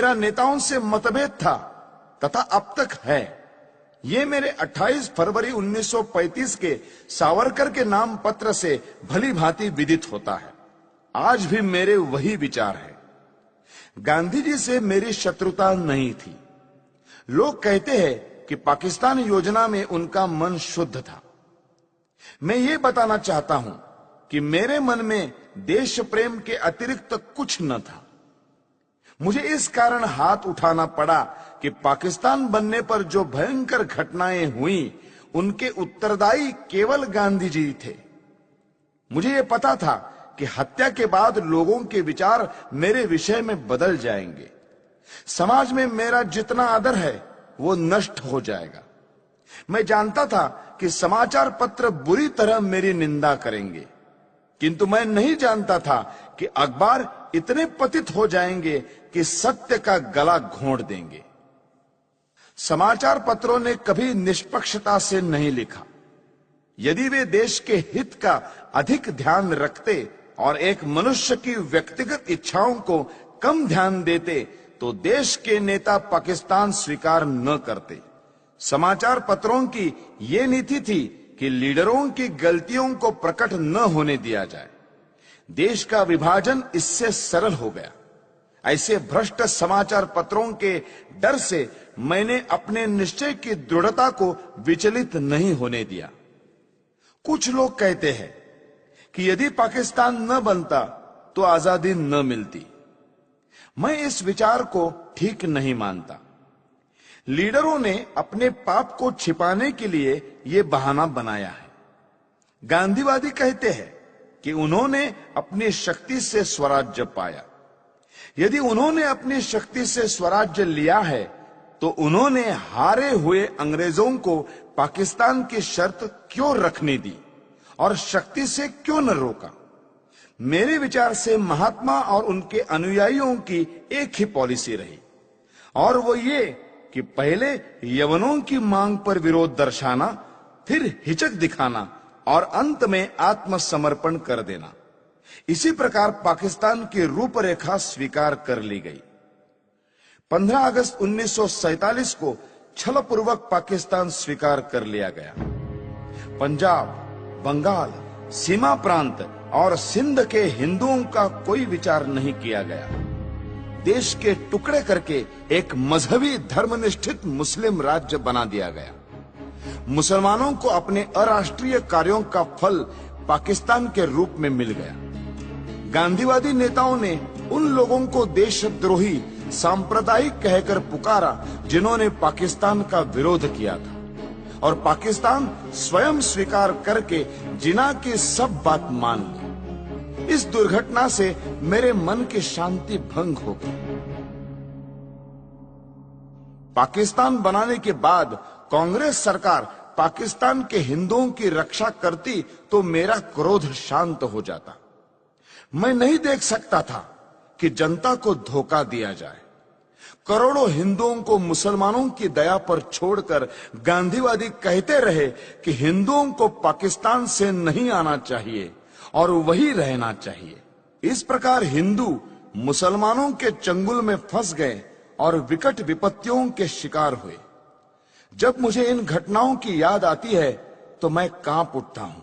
मेरा नेताओं से मतभेद था तथा अब तक है। ये मेरे 28 फरवरी 1935 के सावरकर के नाम पत्र से भली भांति विदित होता है। आज भी मेरे वही विचार है। गांधी जी से मेरी शत्रुता नहीं थी। लोग कहते हैं कि पाकिस्तान योजना में उनका मन शुद्ध था। मैं ये बताना चाहता हूं कि मेरे मन में देश प्रेम के अतिरिक्त कुछ न था। मुझे इस कारण हाथ उठाना पड़ा कि पाकिस्तान बनने पर जो भयंकर घटनाएं हुई उनके उत्तरदायी केवल गांधी जी थे। मुझे यह पता था कि हत्या के बाद लोगों के विचार मेरे विषय में बदल जाएंगे। समाज में मेरा जितना आदर है वो नष्ट हो जाएगा। मैं जानता था कि समाचार पत्र बुरी तरह मेरी निंदा करेंगे, किंतु मैं नहीं जानता था कि अखबार इतने पतित हो जाएंगे कि सत्य का गला घोंट देंगे। समाचार पत्रों ने कभी निष्पक्षता से नहीं लिखा। यदि वे देश के हित का अधिक ध्यान रखते और एक मनुष्य की व्यक्तिगत इच्छाओं को कम ध्यान देते तो देश के नेता पाकिस्तान स्वीकार न करते। समाचार पत्रों की ये नीति थी कि लीडरों की गलतियों को प्रकट न होने दिया जाए। देश का विभाजन इससे सरल हो गया। ऐसे भ्रष्ट समाचार पत्रों के डर से मैंने अपने निश्चय की दृढ़ता को विचलित नहीं होने दिया। कुछ लोग कहते हैं कि यदि पाकिस्तान न बनता तो आजादी न मिलती। मैं इस विचार को ठीक नहीं मानता। लीडरों ने अपने पाप को छिपाने के लिए यह बहाना बनाया है। गांधीवादी कहते हैं कि उन्होंने अपनी शक्ति से स्वराज्य पाया। यदि उन्होंने अपनी शक्ति से स्वराज्य लिया है तो उन्होंने हारे हुए अंग्रेजों को पाकिस्तान की शर्त क्यों रखने दी और शक्ति से क्यों न रोका। मेरे विचार से महात्मा और उनके अनुयायियों की एक ही पॉलिसी रही, और वो ये कि पहले यवनों की मांग पर विरोध दर्शाना, फिर हिचक दिखाना और अंत में आत्मसमर्पण कर देना। इसी प्रकार पाकिस्तान की रूपरेखा स्वीकार कर ली गई। 15 अगस्त 1947 को छलपूर्वक पाकिस्तान स्वीकार कर लिया गया। पंजाब, बंगाल, सीमा प्रांत और सिंध के हिंदुओं का कोई विचार नहीं किया गया। देश के टुकड़े करके एक मजहबी धर्मनिष्ठित मुस्लिम राज्य बना दिया गया। मुसलमानों को अपने अराष्ट्रीय कार्यों का फल पाकिस्तान के रूप में मिल गया। गांधीवादी नेताओं ने उन लोगों को देशद्रोही सांप्रदायिक कहकर पुकारा जिन्होंने पाकिस्तान का विरोध किया था, और पाकिस्तान स्वयं स्वीकार करके जिना की सब बात मान ली। इस दुर्घटना से मेरे मन की शांति भंग हो गई। पाकिस्तान बनाने के बाद कांग्रेस सरकार पाकिस्तान के हिंदुओं की रक्षा करती तो मेरा क्रोध शांत हो जाता। मैं नहीं देख सकता था कि जनता को धोखा दिया जाए। करोड़ों हिंदुओं को मुसलमानों की दया पर छोड़कर गांधीवादी कहते रहे कि हिंदुओं को पाकिस्तान से नहीं आना चाहिए और वही रहना चाहिए। इस प्रकार हिंदू मुसलमानों के चंगुल में फंस गए और विकट विपत्तियों के शिकार हुए। जब मुझे इन घटनाओं की याद आती है तो मैं कांप उठता हूं।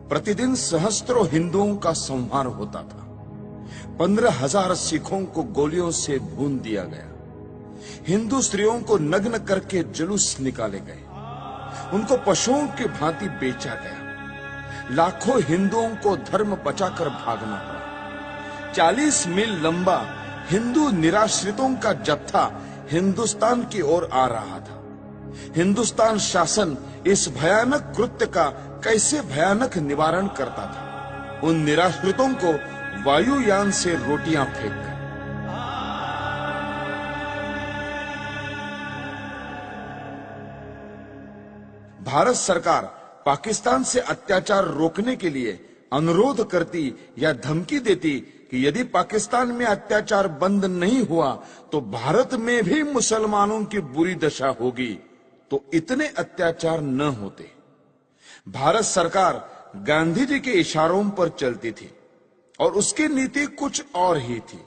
प्रतिदिन सहस्त्रों हिंदुओं का संहार होता था। 15,000 सिखों को गोलियों से भून दिया गया। हिंदू स्त्रियों को नग्न करके जुलूस निकाले गए। उनको पशुओं की भांति बेचा गया। लाखों हिंदुओं को धर्म बचाकर भागना पड़ा। 40 मील लंबा हिंदू निराश्रितों का जत्था हिंदुस्तान की ओर आ रहा था। हिंदुस्तान शासन इस भयानक कृत्य का कैसे भयानक निवारण करता था। उन निराश्रितों को वायुयान से रोटियां फेंककर। भारत सरकार पाकिस्तान से अत्याचार रोकने के लिए अनुरोध करती या धमकी देती कि यदि पाकिस्तान में अत्याचार बंद नहीं हुआ तो भारत में भी मुसलमानों की बुरी दशा होगी, तो इतने अत्याचार न होते। भारत सरकार गांधी जी के इशारों पर चलती थी और उसकी नीति कुछ और ही थी।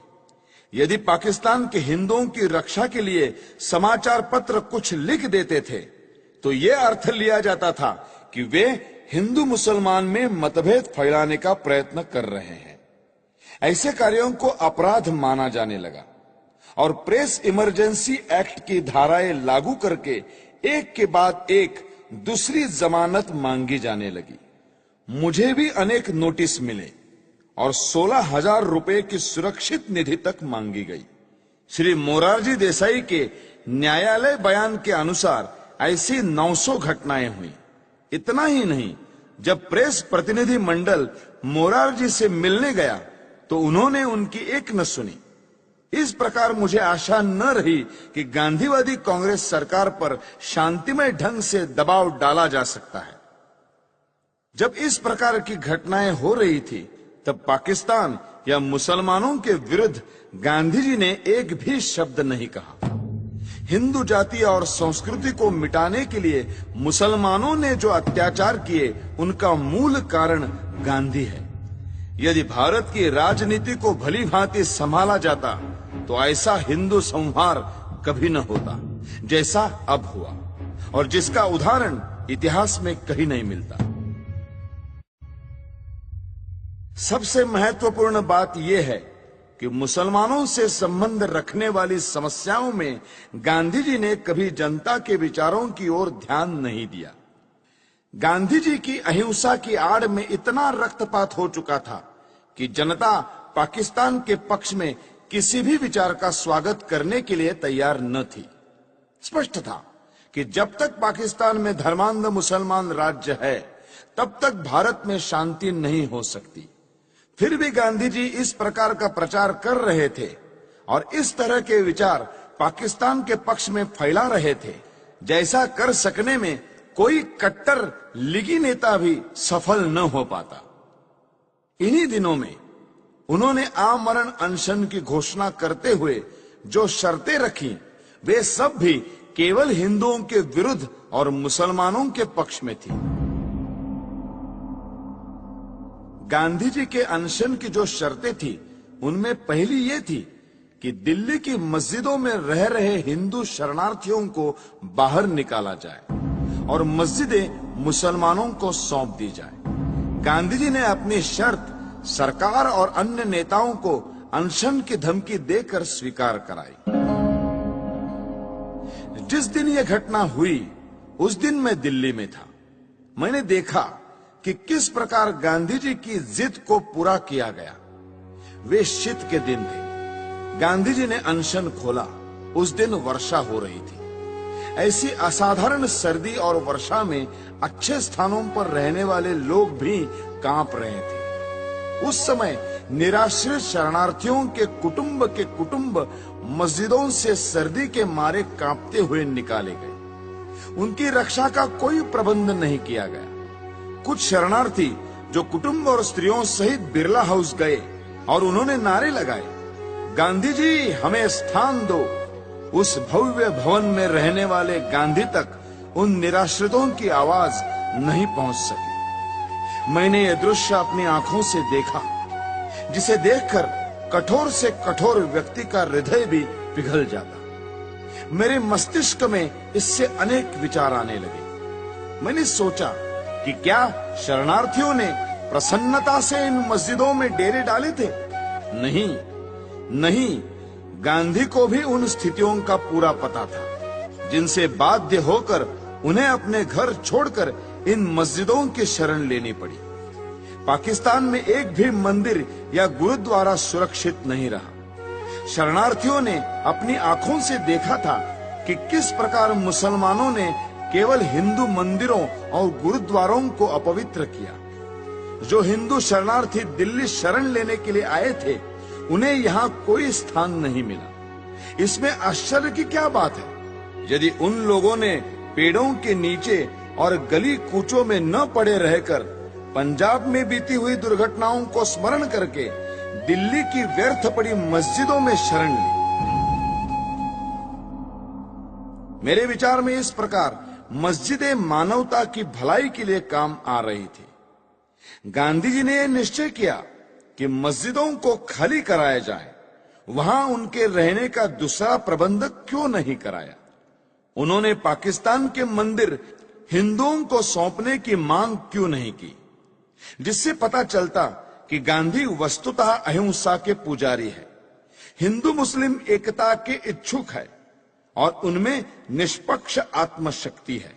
यदि पाकिस्तान के हिंदुओं की रक्षा के लिए समाचार पत्र कुछ लिख देते थे तो यह अर्थ लिया जाता था कि वे हिंदू मुसलमान में मतभेद फैलाने का प्रयत्न कर रहे हैं। ऐसे कार्यों को अपराध माना जाने लगा और प्रेस इमरजेंसी एक्ट की धाराएं लागू करके एक के बाद एक दूसरी जमानत मांगी जाने लगी। मुझे भी अनेक नोटिस मिले और 16,000 रुपए की सुरक्षित निधि तक मांगी गई। श्री मोरारजी देसाई के न्यायालय बयान के अनुसार ऐसी 900 घटनाएं हुई। इतना ही नहीं, जब प्रेस प्रतिनिधि मंडल मोरारजी से मिलने गया तो उन्होंने उनकी एक न सुनी। इस प्रकार मुझे आशा न रही कि गांधीवादी कांग्रेस सरकार पर शांतिमय ढंग से दबाव डाला जा सकता है। जब इस प्रकार की घटनाएं हो रही थी तब पाकिस्तान या मुसलमानों के विरुद्ध गांधी जी ने एक भी शब्द नहीं कहा। हिंदू जाति और संस्कृति को मिटाने के लिए मुसलमानों ने जो अत्याचार किए उनका मूल कारण गांधी है। यदि भारत की राजनीति को भली भांति संभाला जाता तो ऐसा हिंदू संहार कभी न होता जैसा अब हुआ, और जिसका उदाहरण इतिहास में कहीं नहीं मिलता। सबसे महत्वपूर्ण बात यह है कि मुसलमानों से संबंध रखने वाली समस्याओं में गांधी जी ने कभी जनता के विचारों की ओर ध्यान नहीं दिया। गांधी जी की अहिंसा की आड़ में इतना रक्तपात हो चुका था कि जनता पाकिस्तान के पक्ष में किसी भी विचार का स्वागत करने के लिए तैयार न थी। स्पष्ट था कि जब तक पाकिस्तान में धर्मांध मुसलमान राज्य है तब तक भारत में शांति नहीं हो सकती। फिर भी गांधी जी इस प्रकार का प्रचार कर रहे थे और इस तरह के विचार पाकिस्तान के पक्ष में फैला रहे थे जैसा कर सकने में कोई कट्टर लीगी नेता भी सफल न हो पाता। इन्हीं दिनों में उन्होंने आमरण अनशन की घोषणा करते हुए जो शर्तें रखी वे सब भी केवल हिंदुओं के विरुद्ध और मुसलमानों के पक्ष में थी। गांधी जी के अनशन की जो शर्तें थी उनमें पहली ये थी कि दिल्ली की मस्जिदों में रह रहे हिंदू शरणार्थियों को बाहर निकाला जाए और मस्जिदें मुसलमानों को सौंप दी जाए। गांधी जी ने अपनी शर्त सरकार और अन्य नेताओं को अनशन की धमकी देकर स्वीकार कराई। जिस दिन यह घटना हुई उस दिन मैं दिल्ली में था। मैंने देखा कि किस प्रकार गांधी जी की जिद को पूरा किया गया। वे शीत के दिन थे। गांधी जी ने अनशन खोला। उस दिन वर्षा हो रही थी। ऐसी असाधारण सर्दी और वर्षा में अच्छे स्थानों पर रहने वाले लोग भी कांप रहे थे। उस समय निराश्रित शरणार्थियों के कुटुंब मस्जिदों से सर्दी के मारे कांपते हुए निकाले गए। उनकी रक्षा का कोई प्रबंध नहीं किया गया। कुछ शरणार्थी जो कुटुंब और स्त्रियों सहित बिरला हाउस गए और उन्होंने नारे लगाए, गांधी जी हमें स्थान दो। उस भव्य भवन में रहने वाले गांधी तक उन निराश्रितों की आवाज नहीं पहुंच सकी। मैंने यह दृश्य अपनी आंखों से देखा, जिसे देखकर कठोर से कठोर व्यक्ति का हृदय भी पिघल जाता। मेरे मस्तिष्क में इससे अनेक विचार आने लगे। मैंने सोचा कि क्या शरणार्थियों ने प्रसन्नता से इन मस्जिदों में डेरे डाले थे? नहीं, गांधी को भी उन स्थितियों का पूरा पता था जिनसे बाध्य होकर उन्हें अपने घर छोड़कर इन मस्जिदों की शरण लेनी पड़ी। पाकिस्तान में एक भी मंदिर या गुरुद्वारा सुरक्षित नहीं रहा। शरणार्थियों ने अपनी आंखों से देखा था कि किस प्रकार मुसलमानों ने केवल हिंदू मंदिरों और गुरुद्वारों को अपवित्र किया। जो हिंदू शरणार्थी दिल्ली शरण लेने के लिए आए थे उन्हें यहाँ कोई स्थान नहीं मिला। इसमें आश्चर्य की क्या बात है? यदि उन लोगों ने पेड़ों के नीचे और गली कूचों में न पड़े रहकर पंजाब में बीती हुई दुर्घटनाओं को स्मरण करके दिल्ली की व्यर्थ पड़ी मस्जिदों में शरण ली। मेरे विचार में इस प्रकार मस्जिदें मानवता की भलाई के लिए काम आ रही थी। गांधी जी ने यह निश्चय किया कि मस्जिदों को खाली कराया जाए, वहां उनके रहने का दूसरा प्रबंध क्यों नहीं कराया? उन्होंने पाकिस्तान के मंदिर हिंदुओं को सौंपने की मांग क्यों नहीं की? जिससे पता चलता कि गांधी वस्तुतः अहिंसा के पुजारी है, हिंदू मुस्लिम एकता के इच्छुक है और उनमें निष्पक्ष आत्मशक्ति है।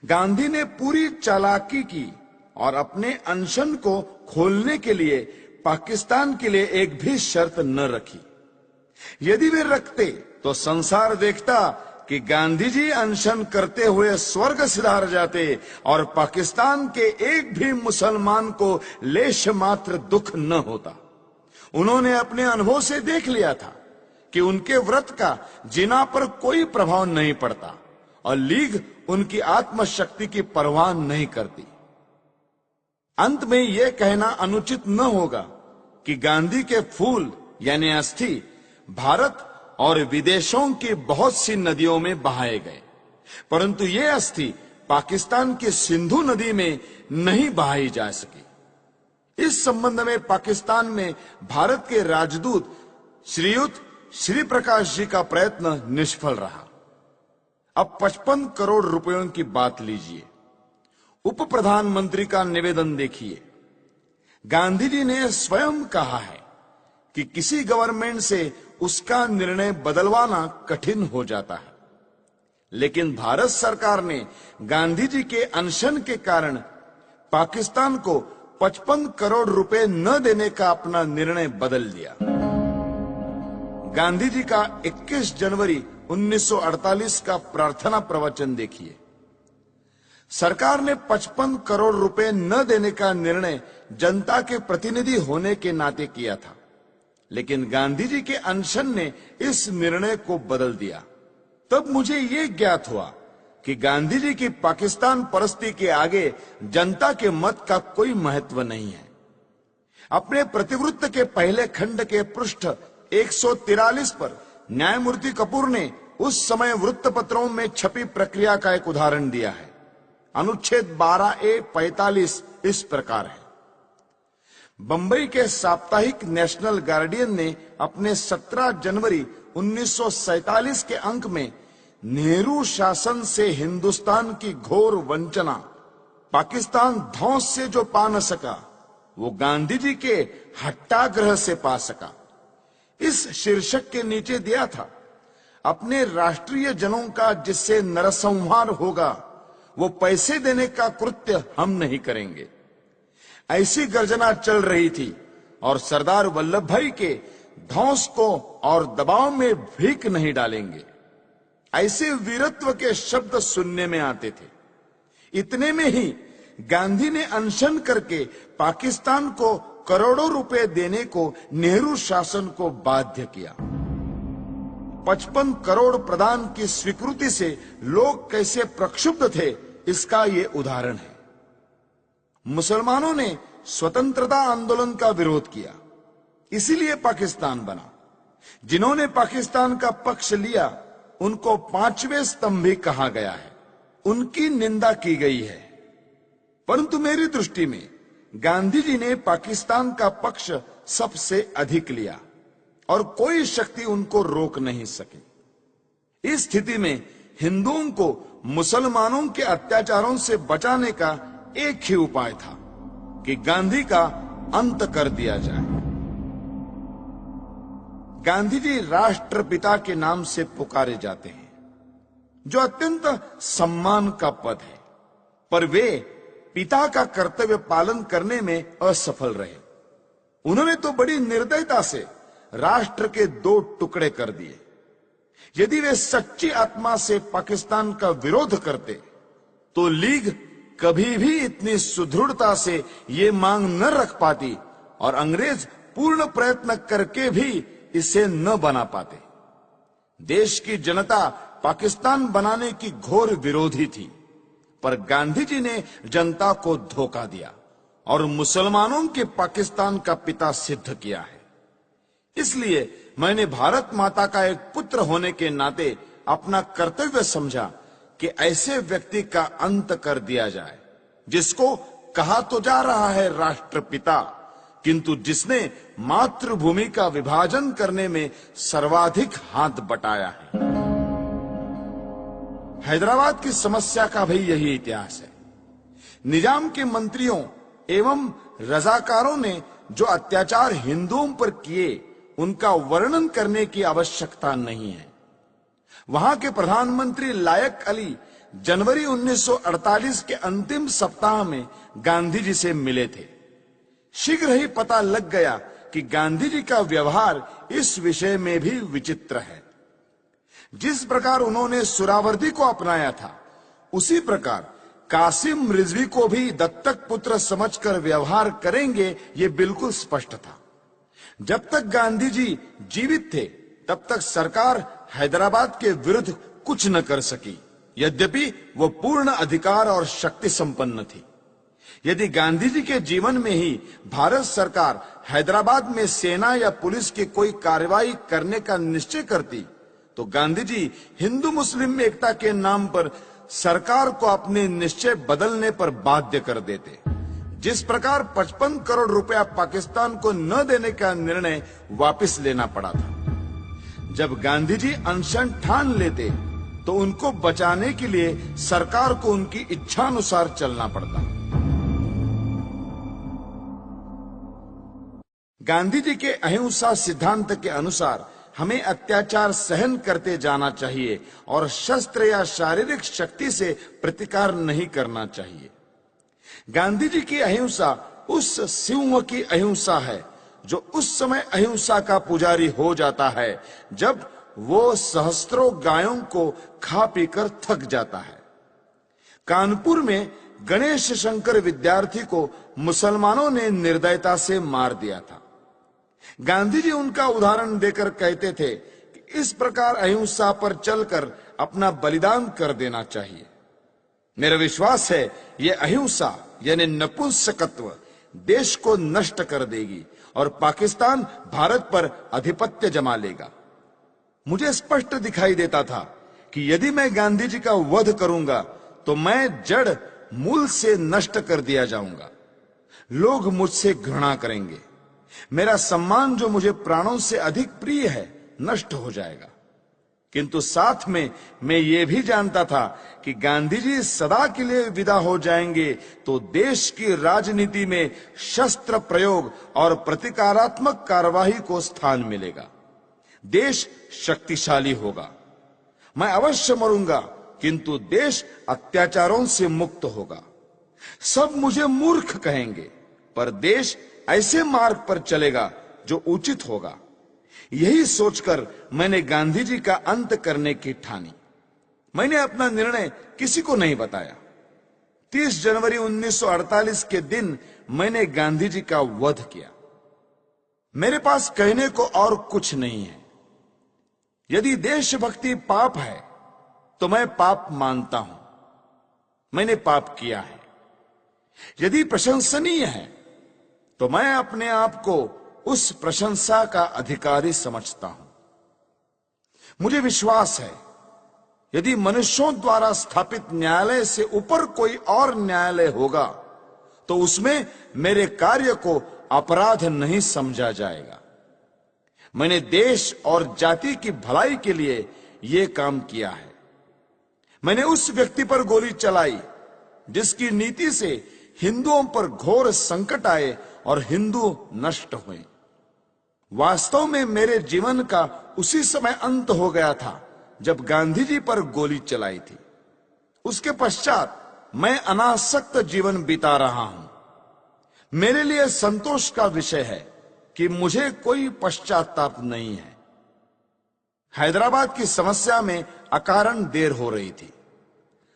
गांधी ने पूरी चालाकी की और अपने अनशन को खोलने के लिए पाकिस्तान के लिए एक भी शर्त न रखी। यदि वे रखते तो संसार देखता कि गांधी जी अनशन करते हुए स्वर्ग सिधार जाते और पाकिस्तान के एक भी मुसलमान को लेश मात्र दुख न होता। उन्होंने अपने अनुभव से देख लिया था कि उनके व्रत का जिना पर कोई प्रभाव नहीं पड़ता और लीग उनकी आत्मशक्ति की परवाह नहीं करती। अंत में यह कहना अनुचित न होगा कि गांधी के फूल यानी अस्थि भारत और विदेशों की बहुत सी नदियों में बहाए गए, परंतु ये अस्थि पाकिस्तान की सिंधु नदी में नहीं बहाई जा सकी। इस संबंध में पाकिस्तान में भारत के राजदूत श्रीयुत श्री प्रकाश जी का प्रयत्न निष्फल रहा। अब 55 करोड़ रुपयों की बात लीजिए। उप प्रधानमंत्री का निवेदन देखिए। गांधी जी ने स्वयं कहा है कि किसी गवर्नमेंट से उसका निर्णय बदलवाना कठिन हो जाता है, लेकिन भारत सरकार ने गांधी जी के अनशन के कारण पाकिस्तान को 55 करोड़ रुपए न देने का अपना निर्णय बदल दिया। गांधी जी का 21 जनवरी 1948 का प्रार्थना प्रवचन देखिए। सरकार ने 55 करोड़ रुपए न देने का निर्णय जनता के प्रतिनिधि होने के नाते किया था, लेकिन गांधी जी के अनशन ने इस निर्णय को बदल दिया। तब मुझे यह ज्ञात हुआ कि गांधी जी की पाकिस्तान परस्ती के आगे जनता के मत का कोई महत्व नहीं है। अपने प्रतिवृत्त के पहले खंड के पृष्ठ 143 पर न्यायमूर्ति कपूर ने उस समय वृत्तपत्रों में छपी प्रक्रिया का एक उदाहरण दिया है। अनुच्छेद 12A-45 इस प्रकार है। बंबई के साप्ताहिक नेशनल गार्डियन ने अपने 17 जनवरी 1947 के अंक में नेहरू शासन से हिंदुस्तान की घोर वंचना, पाकिस्तान ध्वंस से जो पा न सका वो गांधी जी के हट्टाग्रह से पा सका, इस शीर्षक के नीचे दिया था, अपने राष्ट्रीय जनों का जिससे नरसंहार होगा वो पैसे देने का कृत्य हम नहीं करेंगे। ऐसी गर्जना चल रही थी और सरदार वल्लभ भाई के ध्वंस को और दबाव में भीख नहीं डालेंगे, ऐसे वीरत्व के शब्द सुनने में आते थे। इतने में ही गांधी ने अनशन करके पाकिस्तान को करोड़ों रुपए देने को नेहरू शासन को बाध्य किया। 55 करोड़ प्रदान की स्वीकृति से लोग कैसे प्रक्षुब्ध थे, इसका ये उदाहरण है। मुसलमानों ने स्वतंत्रता आंदोलन का विरोध किया, इसीलिए पाकिस्तान बना। जिन्होंने पाकिस्तान का पक्ष लिया उनको पांचवें स्तंभी कहा गया है, उनकी निंदा की गई है। परंतु मेरी दृष्टि में गांधी जी ने पाकिस्तान का पक्ष सबसे अधिक लिया और कोई शक्ति उनको रोक नहीं सकी। इस स्थिति में हिंदुओं को मुसलमानों के अत्याचारों से बचाने का एक ही उपाय था कि गांधी का अंत कर दिया जाए। गांधी जी राष्ट्रपिता के नाम से पुकारे जाते हैं, जो अत्यंत सम्मान का पद है, पर वे पिता का कर्तव्य पालन करने में असफल रहे। उन्होंने तो बड़ी निर्दयता से राष्ट्र के 2 टुकड़े कर दिए। यदि वे सच्ची आत्मा से पाकिस्तान का विरोध करते तो लीग कभी भी इतनी सुदृढ़ता से ये मांग न रख पाती और अंग्रेज पूर्ण प्रयत्न करके भी इसे न बना पाते। देश की जनता पाकिस्तान बनाने की घोर विरोधी थी, पर गांधी जी ने जनता को धोखा दिया और मुसलमानों के पाकिस्तान का पिता सिद्ध किया है। इसलिए मैंने भारत माता का एक पुत्र होने के नाते अपना कर्तव्य समझा कि ऐसे व्यक्ति का अंत कर दिया जाए, जिसको कहा तो जा रहा है राष्ट्रपिता, किंतु जिसने मातृभूमि का विभाजन करने में सर्वाधिक हाथ बटाया है। हैदराबाद की समस्या का भी यही इतिहास है। निजाम के मंत्रियों एवं रजाकारों ने जो अत्याचार हिंदुओं पर किए, उनका वर्णन करने की आवश्यकता नहीं है। वहां के प्रधानमंत्री लायक अली जनवरी 1948 के अंतिम सप्ताह में गांधी जी से मिले थे। शीघ्र ही पता लग गया कि गांधी जी का व्यवहार इस विषय में भी विचित्र है। जिस प्रकार उन्होंने सुरावर्दी को अपनाया था, उसी प्रकार कासिम रिजवी को भी दत्तक पुत्र समझकर व्यवहार करेंगे, ये बिल्कुल स्पष्ट था। जब तक गांधी जी जीवित थे, तब तक सरकार हैदराबाद के विरुद्ध कुछ न कर सकी, यद्यपि वो पूर्ण अधिकार और शक्ति संपन्न थी। यदि गांधी जी के जीवन में ही भारत सरकार हैदराबाद में सेना या पुलिस की कोई कार्रवाई करने का निश्चय करती, तो गांधी जी हिंदू मुस्लिम एकता के नाम पर सरकार को अपने निश्चय बदलने पर बाध्य कर देते। जिस प्रकार 55 करोड़ रुपया पाकिस्तान को न देने का निर्णय वापस लेना पड़ा था। जब गांधी जी अनशन ठान लेते, तो उनको बचाने के लिए सरकार को उनकी इच्छानुसार चलना पड़ता। गांधी जी के अहिंसा सिद्धांत के अनुसार हमें अत्याचार सहन करते जाना चाहिए और शस्त्र या शारीरिक शक्ति से प्रतिकार नहीं करना चाहिए। गांधी जी की अहिंसा उस सिंह की अहिंसा है जो उस समय अहिंसा का पुजारी हो जाता है, जब वो सहस्त्रों गायों को खा पीकर थक जाता है। कानपुर में गणेश शंकर विद्यार्थी को मुसलमानों ने निर्दयता से मार दिया था। गांधी जी उनका उदाहरण देकर कहते थे कि इस प्रकार अहिंसा पर चलकर अपना बलिदान कर देना चाहिए। मेरा विश्वास है यह अहिंसा यानी नपुंसकत्व देश को नष्ट कर देगी और पाकिस्तान भारत पर आधिपत्य जमा लेगा। मुझे स्पष्ट दिखाई देता था कि यदि मैं गांधी जी का वध करूंगा, तो मैं जड़ मूल से नष्ट कर दिया जाऊंगा। लोग मुझसे घृणा करेंगे। मेरा सम्मान जो मुझे प्राणों से अधिक प्रिय है, नष्ट हो जाएगा। किंतु साथ में मैं ये भी जानता था कि गांधी जी सदा के लिए विदा हो जाएंगे, तो देश की राजनीति में शस्त्र प्रयोग और प्रतिकारात्मक कार्यवाही को स्थान मिलेगा। देश शक्तिशाली होगा। मैं अवश्य मरूंगा, किंतु देश अत्याचारों से मुक्त होगा। सब मुझे मूर्ख कहेंगे, पर देश ऐसे मार्ग पर चलेगा जो उचित होगा। यही सोचकर मैंने गांधी जी का अंत करने की ठानी। मैंने अपना निर्णय किसी को नहीं बताया। 30 जनवरी 1948 के दिन मैंने गांधी जी का वध किया। मेरे पास कहने को और कुछ नहीं है। यदि देशभक्ति पाप है, तो मैं पाप मानता हूं। मैंने पाप किया है। यदि प्रशंसनीय है, तो मैं अपने आप को उस प्रशंसा का अधिकारी समझता हूं। मुझे विश्वास है, यदि मनुष्यों द्वारा स्थापित न्यायालय से ऊपर कोई और न्यायालय होगा, तो उसमें मेरे कार्य को अपराध नहीं समझा जाएगा। मैंने देश और जाति की भलाई के लिए यह काम किया है। मैंने उस व्यक्ति पर गोली चलाई जिसकी नीति से हिंदुओं पर घोर संकट आए और हिंदू नष्ट हुए। वास्तव में मेरे जीवन का उसी समय अंत हो गया था जब गांधी जी पर गोली चलाई थी। उसके पश्चात मैं अनासक्त जीवन बिता रहा हूं। मेरे लिए संतोष का विषय है कि मुझे कोई पश्चाताप नहीं है। हैदराबाद की समस्या में अकारण देर हो रही थी।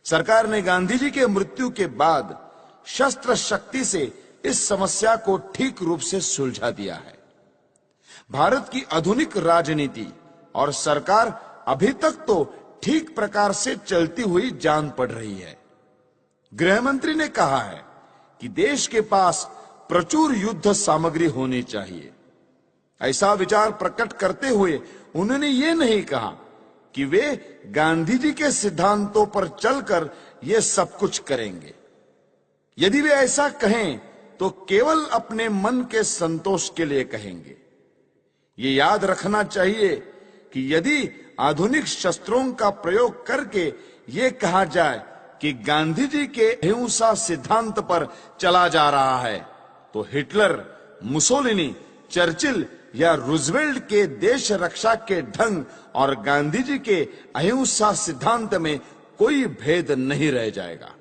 सरकार ने गांधी जी के मृत्यु के बाद शस्त्र शक्ति से इस समस्या को ठीक रूप से सुलझा दिया है। भारत की आधुनिक राजनीति और सरकार अभी तक तो ठीक प्रकार से चलती हुई जान पड़ रही है। गृह मंत्री ने कहा है कि देश के पास प्रचुर युद्ध सामग्री होनी चाहिए। ऐसा विचार प्रकट करते हुए उन्होंने ये नहीं कहा कि वे गांधी जी के सिद्धांतों पर चलकर ये सब कुछ करेंगे। यदि वे ऐसा कहें तो केवल अपने मन के संतोष के लिए कहेंगे। ये याद रखना चाहिए कि यदि आधुनिक शस्त्रों का प्रयोग करके ये कहा जाए कि गांधी जी के अहिंसा सिद्धांत पर चला जा रहा है, तो हिटलर, मुसोलिनी, चर्चिल या रूजवेल्ट के देश रक्षा के ढंग और गांधी जी के अहिंसा सिद्धांत में कोई भेद नहीं रह जाएगा।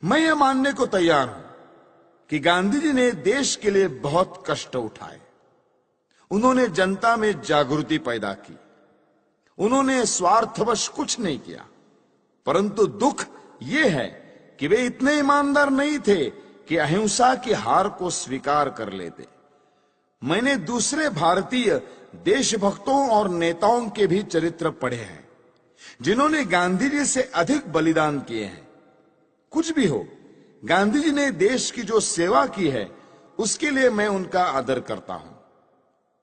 मैं यह मानने को तैयार हूं कि गांधी जी ने देश के लिए बहुत कष्ट उठाए। उन्होंने जनता में जागृति पैदा की। उन्होंने स्वार्थवश कुछ नहीं किया, परंतु दुख यह है कि वे इतने ईमानदार नहीं थे कि अहिंसा की हार को स्वीकार कर लेते। मैंने दूसरे भारतीय देशभक्तों और नेताओं के भी चरित्र पढ़े हैं जिन्होंने गांधी जी से अधिक बलिदान किए हैं। कुछ भी हो, गांधी जी ने देश की जो सेवा की है उसके लिए मैं उनका आदर करता हूं।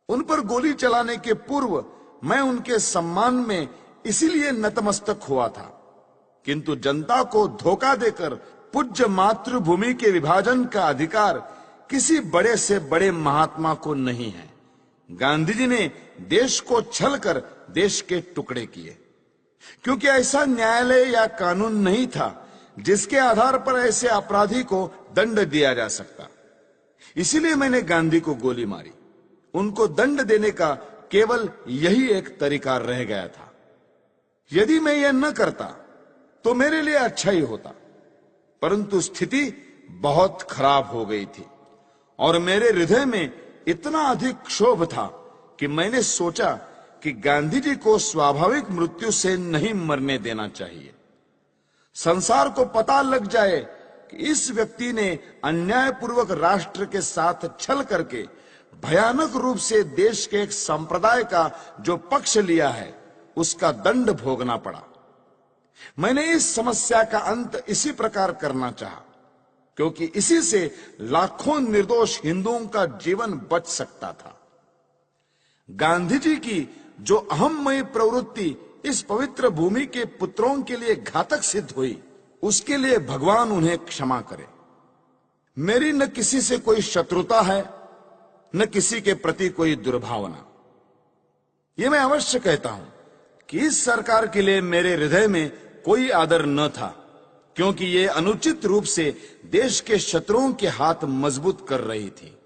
उन पर गोली चलाने के पूर्व मैं उनके सम्मान में इसीलिए नतमस्तक हुआ था, किंतु जनता को धोखा देकर पूज्य मातृभूमि के विभाजन का अधिकार किसी बड़े से बड़े महात्मा को नहीं है। गांधी जी ने देश को छलकर देश के टुकड़े किए, क्योंकि ऐसा न्यायालय या कानून नहीं था जिसके आधार पर ऐसे अपराधी को दंड दिया जा सकता। इसीलिए मैंने गांधी को गोली मारी। उनको दंड देने का केवल यही एक तरीका रह गया था। यदि मैं यह न करता तो मेरे लिए अच्छा ही होता, परंतु स्थिति बहुत खराब हो गई थी और मेरे हृदय में इतना अधिक क्षोभ था कि मैंने सोचा कि गांधी जी को स्वाभाविक मृत्यु से नहीं मरने देना चाहिए। संसार को पता लग जाए कि इस व्यक्ति ने अन्यायपूर्वक राष्ट्र के साथ छल करके भयानक रूप से देश के एक संप्रदाय का जो पक्ष लिया है उसका दंड भोगना पड़ा। मैंने इस समस्या का अंत इसी प्रकार करना चाहा, क्योंकि इसी से लाखों निर्दोष हिंदुओं का जीवन बच सकता था। गांधी जी की जो अहममयी प्रवृत्ति इस पवित्र भूमि के पुत्रों के लिए घातक सिद्ध हुई, उसके लिए भगवान उन्हें क्षमा करे। मेरी न किसी से कोई शत्रुता है, न किसी के प्रति कोई दुर्भावना। यह मैं अवश्य कहता हूं कि इस सरकार के लिए मेरे हृदय में कोई आदर न था, क्योंकि ये अनुचित रूप से देश के शत्रुओं के हाथ मजबूत कर रही थी।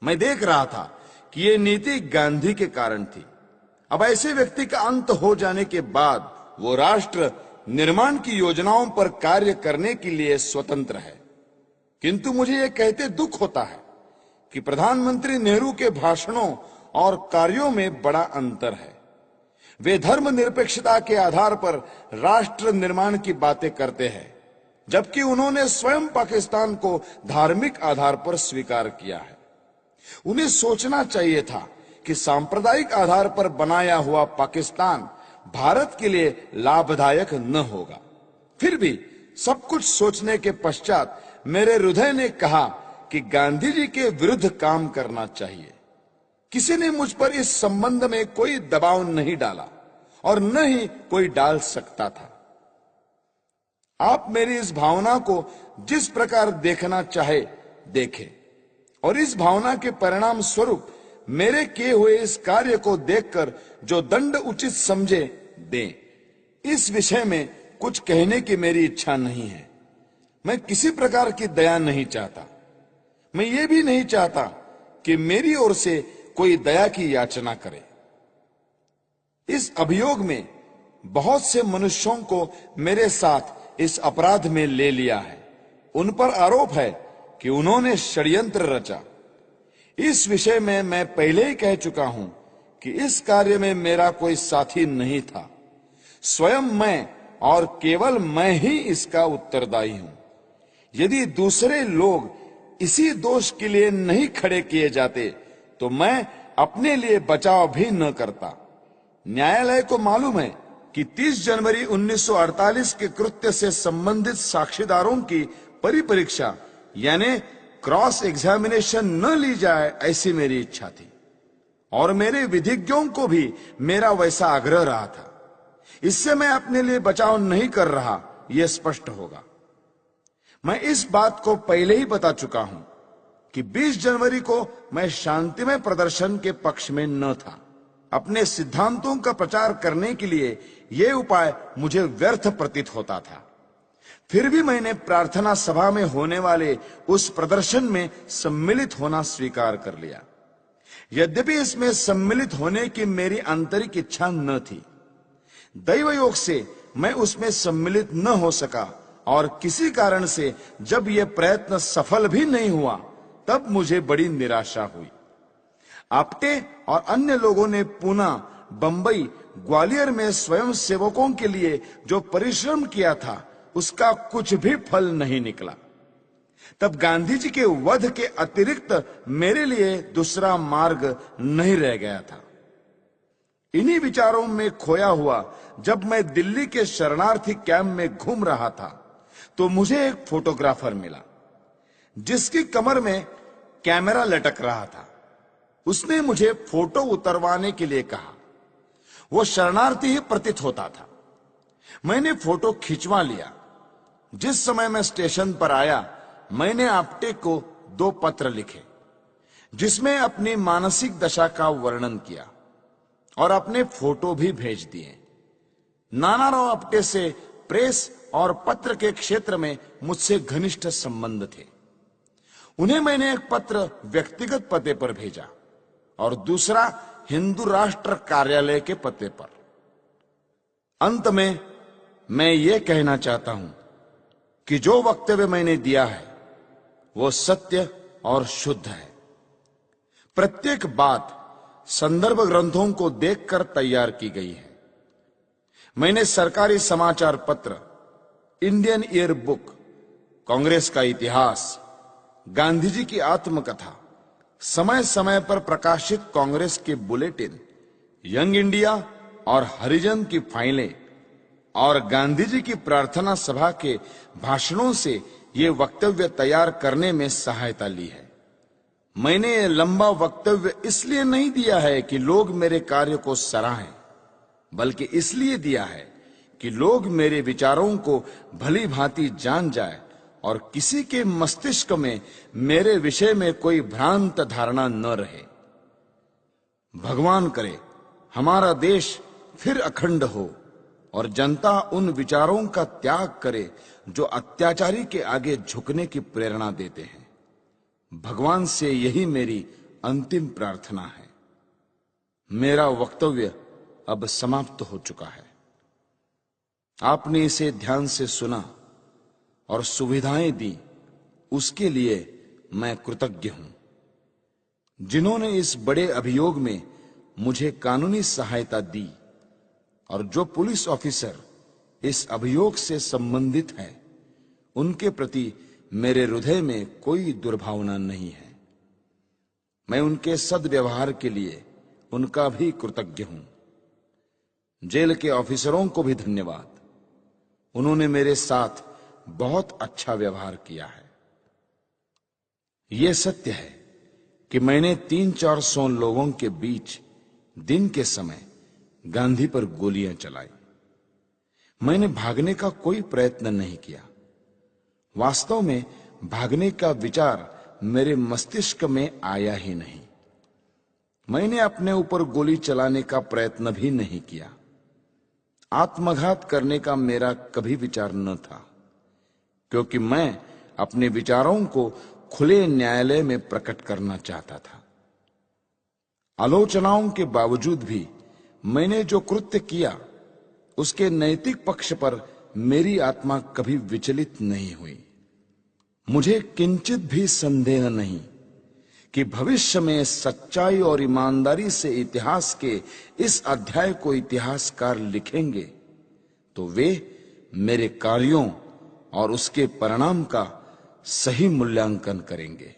मैं देख रहा था कि ये नीति गांधी के कारण थी। अब ऐसे व्यक्ति का अंत हो जाने के बाद वो राष्ट्र निर्माण की योजनाओं पर कार्य करने के लिए स्वतंत्र है। किंतु मुझे यह कहते दुख होता है कि प्रधानमंत्री नेहरू के भाषणों और कार्यों में बड़ा अंतर है। वे धर्मनिरपेक्षता के आधार पर राष्ट्र निर्माण की बातें करते हैं, जबकि उन्होंने स्वयं पाकिस्तान को धार्मिक आधार पर स्वीकार किया है। उन्हें सोचना चाहिए था कि सांप्रदायिक आधार पर बनाया हुआ पाकिस्तान भारत के लिए लाभदायक न होगा। फिर भी सब कुछ सोचने के पश्चात मेरे हृदय ने कहा कि गांधी जी के विरुद्ध काम करना चाहिए। किसी ने मुझ पर इस संबंध में कोई दबाव नहीं डाला और न ही कोई डाल सकता था। आप मेरी इस भावना को जिस प्रकार देखना चाहे देखें, और इस भावना के परिणाम स्वरूप मेरे किए हुए इस कार्य को देखकर जो दंड उचित समझे दें। इस विषय में कुछ कहने की मेरी इच्छा नहीं है। मैं किसी प्रकार की दया नहीं चाहता। मैं ये भी नहीं चाहता कि मेरी ओर से कोई दया की याचना करे। इस अभियोग में बहुत से मनुष्यों को मेरे साथ इस अपराध में ले लिया है। उन पर आरोप है कि उन्होंने षड्यंत्र रचा। इस विषय में मैं पहले ही कह चुका हूं कि इस कार्य में मेरा कोई साथी नहीं था। स्वयं मैं और केवल मैं ही इसका उत्तरदायी हूं। यदि दूसरे लोग इसी दोष के लिए नहीं खड़े किए जाते तो मैं अपने लिए बचाव भी न करता। न्यायालय को मालूम है कि 30 जनवरी 1948 के कृत्य से संबंधित साक्षीदारों की परिपरीक्षा यानी क्रॉस एग्जामिनेशन न ली जाए, ऐसी मेरी इच्छा थी और मेरे विधिज्ञों को भी मेरा वैसा आग्रह रहा था। इससे मैं अपने लिए बचाव नहीं कर रहा, यह स्पष्ट होगा। मैं इस बात को पहले ही बता चुका हूं कि 20 जनवरी को मैं शांतिमय प्रदर्शन के पक्ष में न था। अपने सिद्धांतों का प्रचार करने के लिए यह उपाय मुझे व्यर्थ प्रतीत होता था। फिर भी मैंने प्रार्थना सभा में होने वाले उस प्रदर्शन में सम्मिलित होना स्वीकार कर लिया। यद्यपि इसमें सम्मिलित होने की मेरी आंतरिक इच्छा न थी, दैव योग से मैं उसमें सम्मिलित न हो सका और किसी कारण से जब यह प्रयत्न सफल भी नहीं हुआ तब मुझे बड़ी निराशा हुई। आप्टे और अन्य लोगों ने पूना, बंबई, ग्वालियर में स्वयं सेवकों के लिए जो परिश्रम किया था उसका कुछ भी फल नहीं निकला। तब गांधी जी के वध के अतिरिक्त मेरे लिए दूसरा मार्ग नहीं रह गया था। इन्हीं विचारों में खोया हुआ जब मैं दिल्ली के शरणार्थी कैंप में घूम रहा था तो मुझे एक फोटोग्राफर मिला जिसकी कमर में कैमरा लटक रहा था। उसने मुझे फोटो उतरवाने के लिए कहा। वो शरणार्थी ही प्रतीत होता था। मैंने फोटो खिंचवा लिया। जिस समय मैं स्टेशन पर आया मैंने आप्टे को 2 पत्र लिखे जिसमें अपनी मानसिक दशा का वर्णन किया और अपने फोटो भी भेज दिए। नानाराव आप्टे से प्रेस और पत्र के क्षेत्र में मुझसे घनिष्ठ संबंध थे। उन्हें मैंने एक पत्र व्यक्तिगत पते पर भेजा और दूसरा हिंदू राष्ट्र कार्यालय के पते पर। अंत में मैं ये कहना चाहता हूं कि जो वक्तव्य मैंने दिया है वो सत्य और शुद्ध है। प्रत्येक बात संदर्भ ग्रंथों को देखकर तैयार की गई है। मैंने सरकारी समाचार पत्र, इंडियन ईयर बुक, कांग्रेस का इतिहास, गांधी जी की आत्मकथा, समय समय पर प्रकाशित कांग्रेस के बुलेटिन, यंग इंडिया और हरिजन की फाइलें और गांधी जी की प्रार्थना सभा के भाषणों से ये वक्तव्य तैयार करने में सहायता ली है। मैंने ये लंबा वक्तव्य इसलिए नहीं दिया है कि लोग मेरे कार्य को सराहें, बल्कि इसलिए दिया है कि लोग मेरे विचारों को भली भांति जान जाए और किसी के मस्तिष्क में मेरे विषय में कोई भ्रांत धारणा न रहे। भगवान करे हमारा देश फिर अखंड हो और जनता उन विचारों का त्याग करे जो अत्याचारी के आगे झुकने की प्रेरणा देते हैं। भगवान से यही मेरी अंतिम प्रार्थना है। मेरा वक्तव्य अब समाप्त हो चुका है। आपने इसे ध्यान से सुना और सुविधाएं दी, उसके लिए मैं कृतज्ञ हूं। जिन्होंने इस बड़े अभियोग में मुझे कानूनी सहायता दी और जो पुलिस ऑफिसर इस अभियोग से संबंधित है, उनके प्रति मेरे हृदय में कोई दुर्भावना नहीं है। मैं उनके सद्व्यवहार के लिए उनका भी कृतज्ञ हूं। जेल के ऑफिसरों को भी धन्यवाद। उन्होंने मेरे साथ बहुत अच्छा व्यवहार किया है। यह सत्य है कि मैंने 300-400 लोगों के बीच दिन के समय गांधी पर गोलियां चलाई। मैंने भागने का कोई प्रयत्न नहीं किया। वास्तव में भागने का विचार मेरे मस्तिष्क में आया ही नहीं। मैंने अपने ऊपर गोली चलाने का प्रयत्न भी नहीं किया। आत्मघात करने का मेरा कभी विचार न था, क्योंकि मैं अपने विचारों को खुले न्यायालय में प्रकट करना चाहता था। आलोचनाओं के बावजूद भी मैंने जो कृत्य किया उसके नैतिक पक्ष पर मेरी आत्मा कभी विचलित नहीं हुई। मुझे किंचित भी संदेह नहीं कि भविष्य में सच्चाई और ईमानदारी से इतिहास के इस अध्याय को इतिहासकार लिखेंगे तो वे मेरे कार्यों और उसके परिणाम का सही मूल्यांकन करेंगे।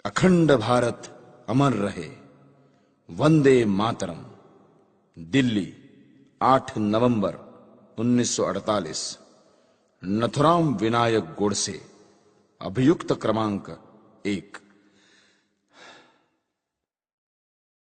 अखंड भारत अमर रहे। वंदे मातरम। दिल्ली, 8 नवंबर 1948। नथुराम विनायक गोडसे। अभियुक्त क्रमांक 1।